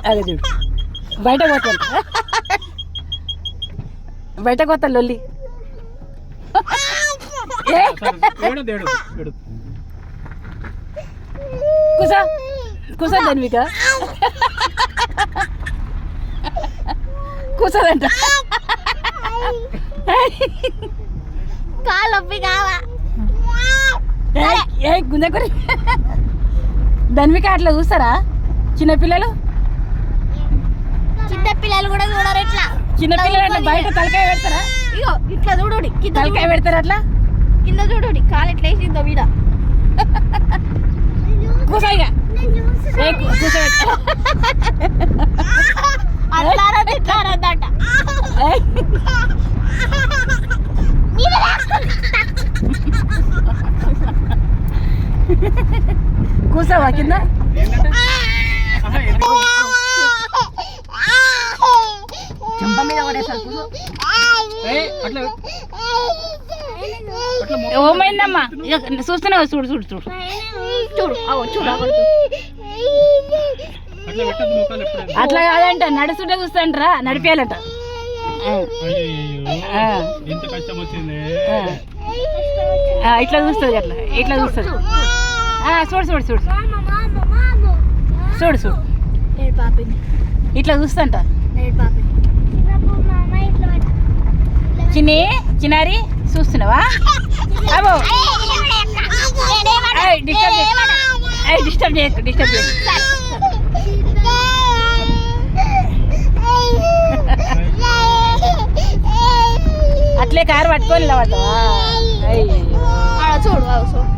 అదే చూడు బయటకు పోతాను బయటకు పోతాను లొల్లి కూసా కూసా ధన్విక కూసదంట కాలొప్పి కావా ఏ గుంజకురి ధన్విక అట్లా చూస్తారా చిన్నపిల్లలు చిన్నపిల్లలు కూడా చూడరు ఇట్లా చిన్నపిల్లలు అట్లా బయట తలకాయ పెడతారా ఇగో ఇట్లా చూడుడి కింద తలకాయ పెడతారా అట్లా కింద చూడుడి కాలు ఎట్లా వేసిందో వీడ కూసాయిగా అట్లారదట కూసావా కింద చెంప మీద పడేసారు ఏమైందమ్మా చూస్తున్నావు చూడు చూడు చూడు చూడు చూడు అట్లా కాదంట నడుస్తుంటే చూస్తాంటరా నడిపేయాలంట ఇట్లా చూస్తుంది అట్లా ఇట్లా చూస్తుంది చూడు చూడు చూడు చూడు చూడు ఇట్లా చూస్తంట చిన్ని చిన్నారి చూస్తున్నావా అబో డిస్టర్బ్ చేయకు డిస్టర్బ్ చేయకు అట్లే కారు పట్టుకొని నిలబడతావా చూడు